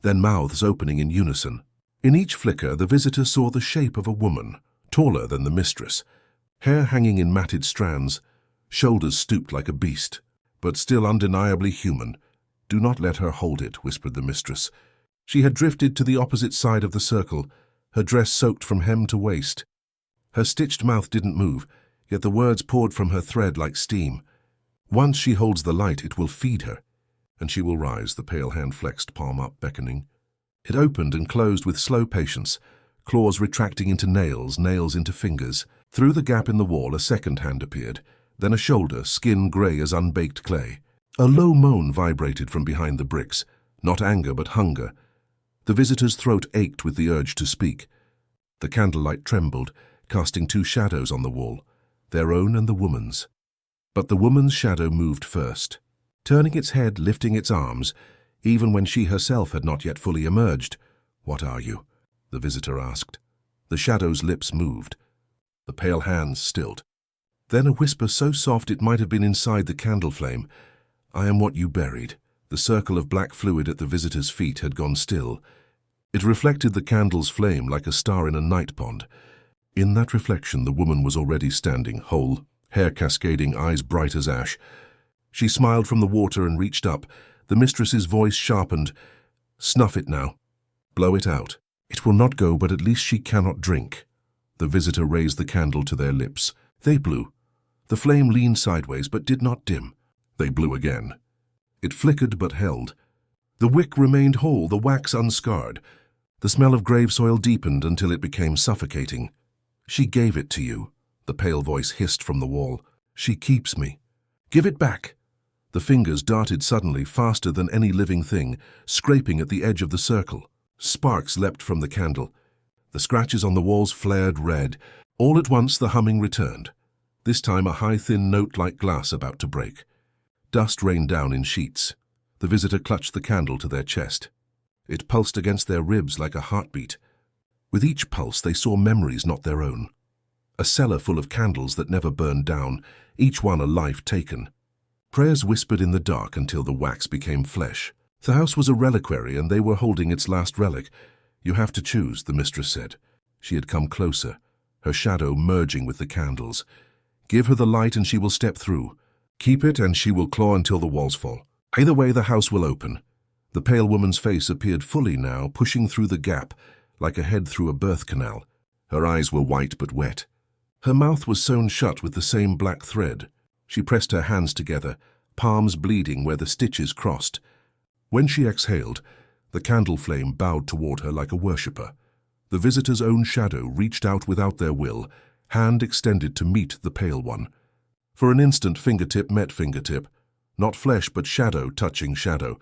then mouths opening in unison. In each flicker the visitor saw the shape of a woman, taller than the mistress, hair hanging in matted strands, shoulders stooped like a beast, but still undeniably human. "Do not let her hold it," whispered the mistress. She had drifted to the opposite side of the circle, her dress soaked from hem to waist. Her stitched mouth didn't move, yet the words poured from her thread like steam. Once she holds the light, it will feed her, and she will rise, the pale hand flexed, palm up, beckoning. It opened and closed with slow patience, claws retracting into nails, nails into fingers. Through the gap in the wall, a second hand appeared, then a shoulder, skin grey as unbaked clay. A low moan vibrated from behind the bricks, not anger but hunger. The visitor's throat ached with the urge to speak. The candlelight trembled, casting two shadows on the wall, their own and the woman's. But the woman's shadow moved first, turning its head, lifting its arms, even when she herself had not yet fully emerged. "What are you?" the visitor asked. The shadow's lips moved. The pale hands stilled. Then a whisper so soft it might have been inside the candle flame. "I am what you buried." The circle of black fluid at the visitor's feet had gone still. It reflected the candle's flame like a star in a night pond. In that reflection, the woman was already standing, whole, hair cascading, eyes bright as ash. She smiled from the water and reached up. The mistress's voice sharpened. "Snuff it now. Blow it out. It will not go, but at least she cannot drink." The visitor raised the candle to their lips. They blew. The flame leaned sideways, but did not dim. They blew again. It flickered but held. The wick remained whole, the wax unscarred. The smell of grave soil deepened until it became suffocating. "She gave it to you," the pale voice hissed from the wall. "She keeps me. Give it back." The fingers darted suddenly, faster than any living thing, scraping at the edge of the circle. Sparks leapt from the candle. The scratches on the walls flared red. All at once the humming returned, this time a high, thin note like glass about to break. Dust rained down in sheets. The visitor clutched the candle to their chest. It pulsed against their ribs like a heartbeat. With each pulse they saw memories not their own. A cellar full of candles that never burned down, each one a life taken. Prayers whispered in the dark until the wax became flesh. The house was a reliquary, and they were holding its last relic. "You have to choose," the mistress said. She had come closer, her shadow merging with the candles. "Give her the light and she will step through. Keep it and she will claw until the walls fall. Either way, the house will open." The pale woman's face appeared fully now, pushing through the gap, like a head through a birth canal. Her eyes were white but wet. Her mouth was sewn shut with the same black thread. She pressed her hands together, palms bleeding where the stitches crossed. When she exhaled, the candle flame bowed toward her like a worshipper. The visitor's own shadow reached out without their will, hand extended to meet the pale one. For an instant, fingertip met fingertip, not flesh but shadow touching shadow,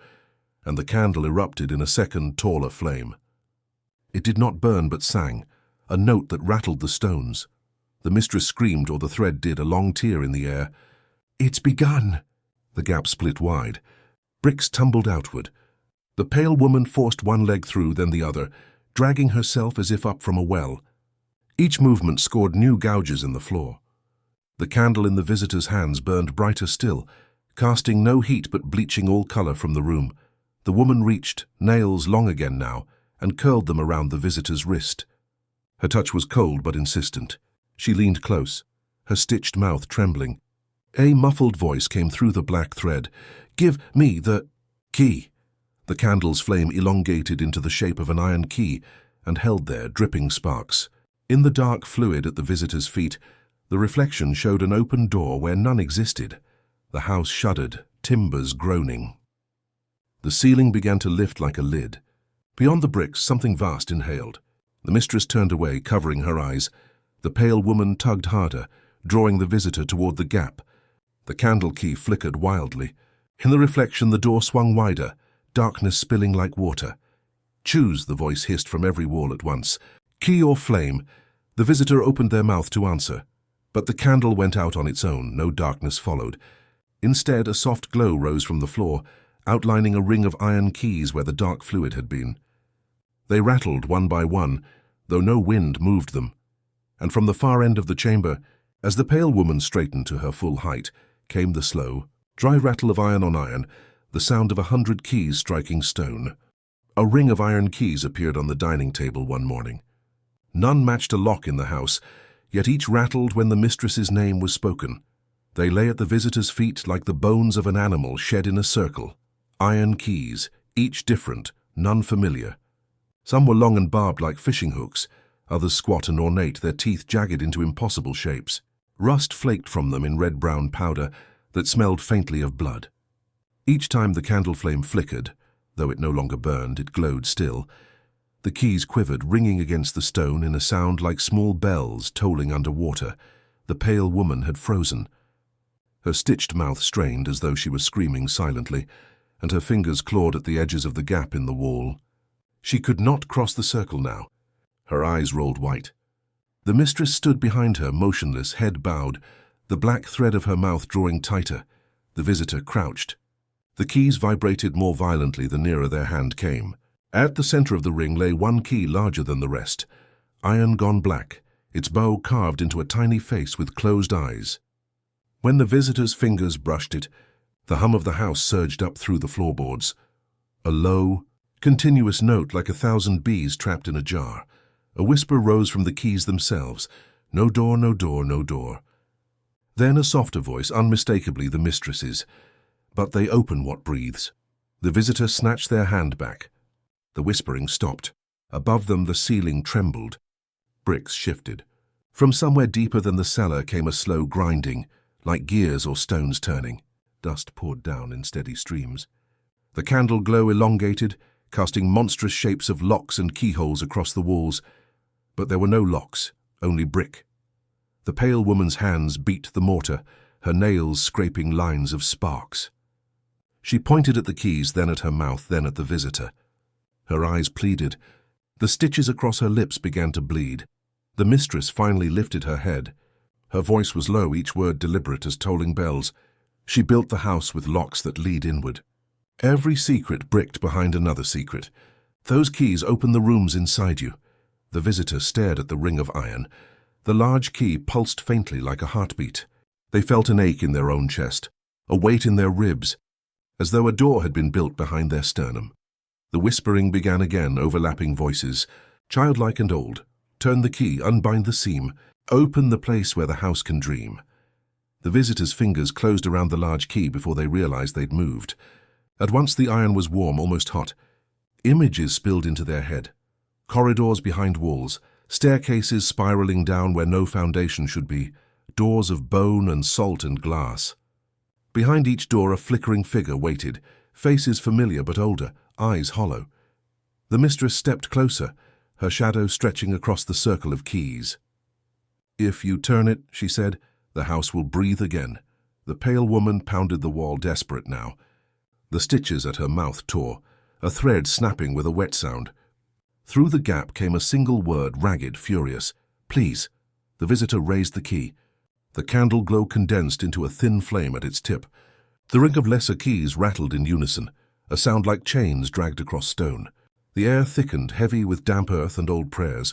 and the candle erupted in a second, taller flame. It did not burn but sang, a note that rattled the stones. The mistress screamed, or the thread did, a long tear in the air. "It's begun!" The gap split wide. Bricks tumbled outward. The pale woman forced one leg through, then the other, dragging herself as if up from a well. Each movement scored new gouges in the floor. The candle in the visitor's hands burned brighter still, casting no heat but bleaching all color from the room. The woman reached, nails long again now, and curled them around the visitor's wrist. Her touch was cold but insistent. She leaned close, her stitched mouth trembling. A muffled voice came through the black thread. "Give me the key." The candle's flame elongated into the shape of an iron key and held there, dripping sparks. In the dark fluid at the visitor's feet, the reflection showed an open door where none existed. The house shuddered, timbers groaning. The ceiling began to lift like a lid. Beyond the bricks, something vast inhaled. The mistress turned away, covering her eyes. The pale woman tugged harder, drawing the visitor toward the gap. The candle key flickered wildly. In the reflection, the door swung wider, darkness spilling like water. "Choose," the voice hissed from every wall at once. "Key or flame?" The visitor opened their mouth to answer, but the candle went out on its own. No darkness followed. Instead, a soft glow rose from the floor, outlining a ring of iron keys where the dark fluid had been. They rattled one by one, though no wind moved them. And from the far end of the chamber, as the pale woman straightened to her full height, came the slow, dry rattle of iron on iron, the sound of 100 keys striking stone. A ring of iron keys appeared on the dining table one morning. None matched a lock in the house, yet each rattled when the mistress's name was spoken. They lay at the visitor's feet like the bones of an animal shed in a circle. Iron keys, each different, none familiar. Some were long and barbed like fishing hooks, others squat and ornate, their teeth jagged into impossible shapes. Rust flaked from them in red-brown powder that smelled faintly of blood. Each time the candle flame flickered, though it no longer burned, it glowed still. The keys quivered, ringing against the stone in a sound like small bells tolling under water. The pale woman had frozen. Her stitched mouth strained as though she was screaming silently, and her fingers clawed at the edges of the gap in the wall. She could not cross the circle now. Her eyes rolled white. The mistress stood behind her, motionless, head bowed, the black thread of her mouth drawing tighter. The visitor crouched. The keys vibrated more violently the nearer their hand came. At the center of the ring lay one key larger than the rest, iron gone black, its bow carved into a tiny face with closed eyes. When the visitor's fingers brushed it, the hum of the house surged up through the floorboards. A low, continuous note like 1,000 bees trapped in a jar. A whisper rose from the keys themselves. No door, no door, no door. Then a softer voice, unmistakably the mistress's. But they open what breathes. The visitor snatched their hand back. The whispering stopped. Above them the ceiling trembled. Bricks shifted. From somewhere deeper than the cellar came a slow grinding, like gears or stones turning. Dust poured down in steady streams. The candle glow elongated, casting monstrous shapes of locks and keyholes across the walls. But there were no locks, only brick. The pale woman's hands beat the mortar, her nails scraping lines of sparks. She pointed at the keys, then at her mouth, then at the visitor. Her eyes pleaded. The stitches across her lips began to bleed. The mistress finally lifted her head. Her voice was low, each word deliberate as tolling bells. She built the house with locks that lead inward. Every secret bricked behind another secret. Those keys open the rooms inside you. The visitor stared at the ring of iron. The large key pulsed faintly like a heartbeat. They felt an ache in their own chest, a weight in their ribs, as though a door had been built behind their sternum. The whispering began again, overlapping voices, childlike and old. Turn the key, unbind the seam, open the place where the house can dream. The visitor's fingers closed around the large key before they realized they'd moved. At once the iron was warm, almost hot. Images spilled into their head. Corridors behind walls, staircases spiraling down where no foundation should be, doors of bone and salt and glass. Behind each door a flickering figure waited, faces familiar but older, eyes hollow. The mistress stepped closer, her shadow stretching across the circle of keys. "If you turn it," she said, "the house will breathe again." The pale woman pounded the wall, desperate now. The stitches at her mouth tore, a thread snapping with a wet sound. Through the gap came a single word, ragged, furious. "Please." The visitor raised the key. The candle glow condensed into a thin flame at its tip. The ring of lesser keys rattled in unison, a sound like chains dragged across stone. The air thickened, heavy with damp earth and old prayers.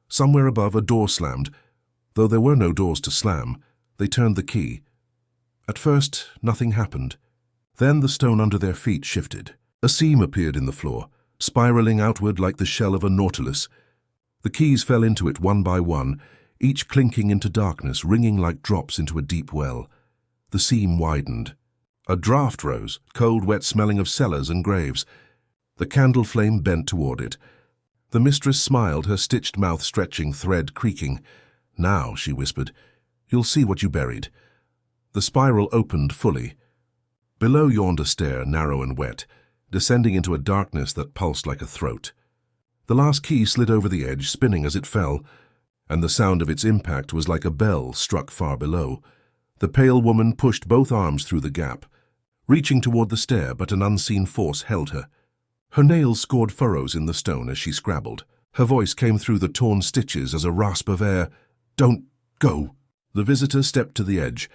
Somewhere above a door slammed. Though there were no doors to slam, they turned the key. At first, nothing happened. Then the stone under their feet shifted. A seam appeared in the floor, spiraling outward like the shell of a nautilus. The keys fell into it one by one, each clinking into darkness, ringing like drops into a deep well. The seam widened. A draught rose, cold, wet, smelling of cellars and graves. The candle flame bent toward it. The mistress smiled, her stitched mouth stretching, thread creaking. "Now," she whispered, "you'll see what you buried." The spiral opened fully. Below yawned a stair, narrow and wet, descending into a darkness that pulsed like a throat. The last key slid over the edge, spinning as it fell, and the sound of its impact was like a bell struck far below. The pale woman pushed both arms through the gap, reaching toward the stair, but an unseen force held her. Her nails scored furrows in the stone as she scrabbled. Her voice came through the torn stitches as a rasp of air. "Don't go." The visitor stepped to the edge,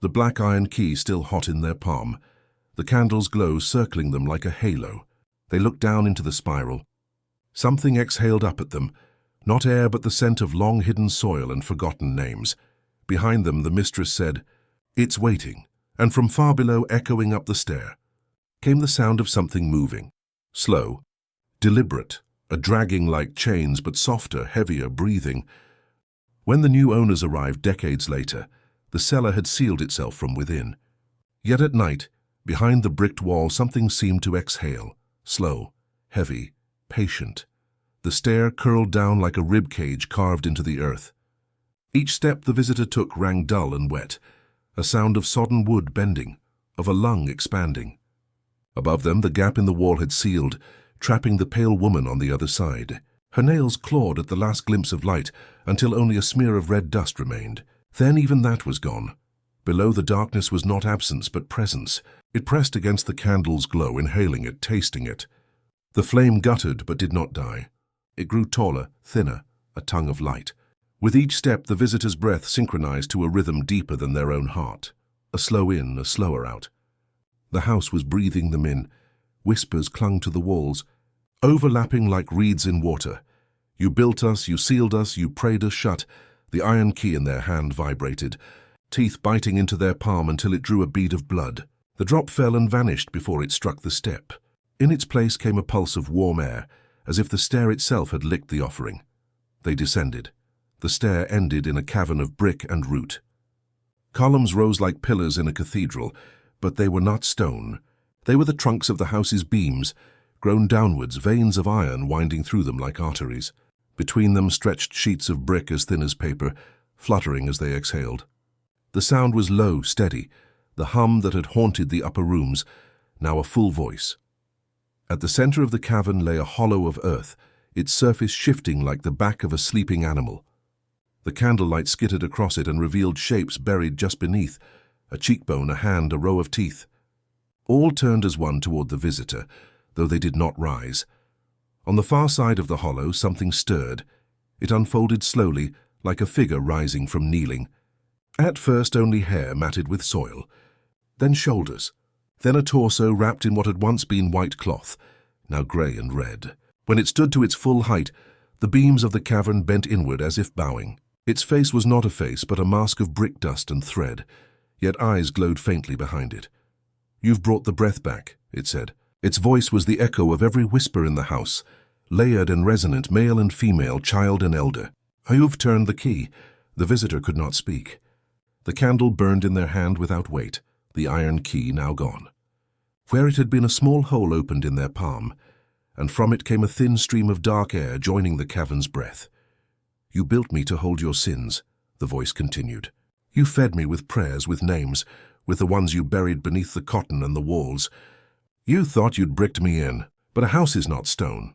the black iron key still hot in their palm. The candle's glow circling them like a halo. They looked down into the spiral. Something exhaled up at them, not air but the scent of long-hidden soil and forgotten names. Behind them the mistress said, "It's waiting," and from far below, echoing up the stair, came the sound of something moving. Slow, deliberate, a dragging like chains but softer, heavier breathing. When the new owners arrived decades later, the cellar had sealed itself from within. Yet at night, behind the bricked wall, something seemed to exhale, slow, heavy, patient. The stair curled down like a rib cage carved into the earth. Each step the visitor took rang dull and wet, a sound of sodden wood bending, of a lung expanding. Above them, the gap in the wall had sealed, trapping the pale woman on the other side. Her nails clawed at the last glimpse of light until only a smear of red dust remained. Then even that was gone. Below, the darkness was not absence but presence. It pressed against the candle's glow, inhaling it, tasting it. The flame guttered but did not die. It grew taller, thinner, a tongue of light. With each step, the visitor's breath synchronized to a rhythm deeper than their own heart. A slow in, a slower out. The house was breathing them in. Whispers clung to the walls, overlapping like reeds in water. You built us, you sealed us, you prayed us shut. The iron key in their hand vibrated, teeth biting into their palm until it drew a bead of blood. The drop fell and vanished before it struck the step. In its place came a pulse of warm air, as if the stair itself had licked the offering. They descended. The stair ended in a cavern of brick and root. Columns rose like pillars in a cathedral, but they were not stone. They were the trunks of the house's beams, grown downwards, veins of iron winding through them like arteries. Between them stretched sheets of brick as thin as paper, fluttering as they exhaled. The sound was low, steady, the hum that had haunted the upper rooms, now a full voice. At the center of the cavern lay a hollow of earth, its surface shifting like the back of a sleeping animal. The candlelight skittered across it and revealed shapes buried just beneath, a cheekbone, a hand, a row of teeth. All turned as one toward the visitor, though they did not rise. On the far side of the hollow, something stirred. It unfolded slowly, like a figure rising from kneeling. At first only hair matted with soil, then shoulders, then a torso wrapped in what had once been white cloth, now grey and red. When it stood to its full height, the beams of the cavern bent inward as if bowing. Its face was not a face, but a mask of brick dust and thread, yet eyes glowed faintly behind it. "You've brought the breath back," it said. Its voice was the echo of every whisper in the house, layered and resonant, male and female, child and elder. "You've turned the key." The visitor could not speak. The candle burned in their hand without weight, the iron key now gone. Where it had been, a small hole opened in their palm, and from it came a thin stream of dark air joining the cavern's breath. "You built me to hold your sins," the voice continued. "You fed me with prayers, with names, with the ones you buried beneath the cotton and the walls. You thought you'd bricked me in, but a house is not stone.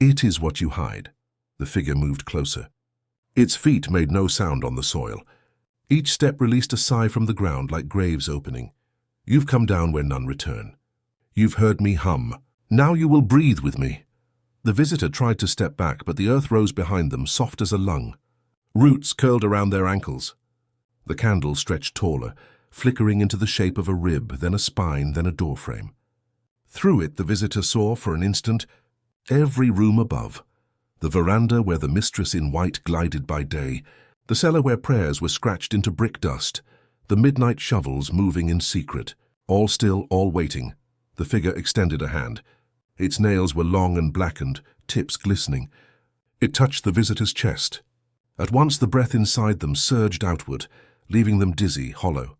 It is what you hide." The figure moved closer. Its feet made no sound on the soil. Each step released a sigh from the ground like graves opening. "You've come down where none return. You've heard me hum. Now you will breathe with me." The visitor tried to step back, but the earth rose behind them, soft as a lung. Roots curled around their ankles. The candle stretched taller, flickering into the shape of a rib, then a spine, then a doorframe. Through it, the visitor saw, for an instant, every room above. The veranda where the mistress in white glided by day, the cellar where prayers were scratched into brick dust, the midnight shovels moving in secret. All still, all waiting. The figure extended a hand. Its nails were long and blackened, tips glistening. It touched the visitor's chest. At once the breath inside them surged outward, leaving them dizzy, hollow.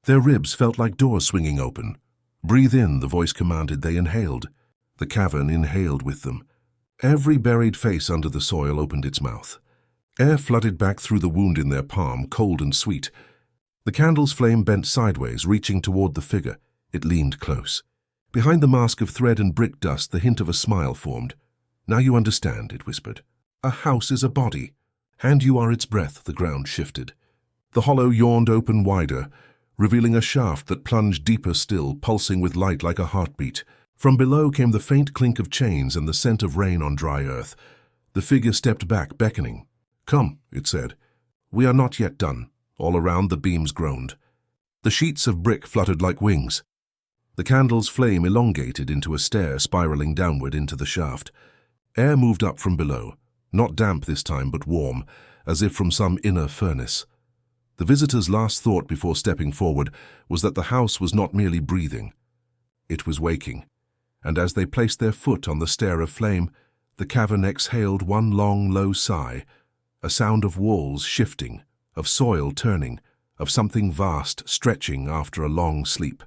Their ribs felt like doors swinging open. "Breathe in," the voice commanded. They inhaled. The cavern inhaled with them. Every buried face under the soil opened its mouth. Air flooded back through the wound in their palm, cold and sweet. The candle's flame bent sideways, reaching toward the figure. It leaned close. Behind the mask of thread and brick dust, the hint of a smile formed. "Now you understand," it whispered. "A house is a body, and you are its breath." The ground shifted. The hollow yawned open wider, revealing a shaft that plunged deeper still, pulsing with light like a heartbeat. From below came the faint clink of chains and the scent of rain on dry earth. The figure stepped back, beckoning. "Come," it said. "We are not yet done." All around, the beams groaned. The sheets of brick fluttered like wings. The candle's flame elongated into a stair spiraling downward into the shaft. Air moved up from below, not damp this time, but warm, as if from some inner furnace. The visitor's last thought before stepping forward was that the house was not merely breathing. It was waking, and as they placed their foot on the stair of flame, the cavern exhaled one long, low sigh, a sound of walls shifting, of soil turning, of something vast stretching after a long sleep.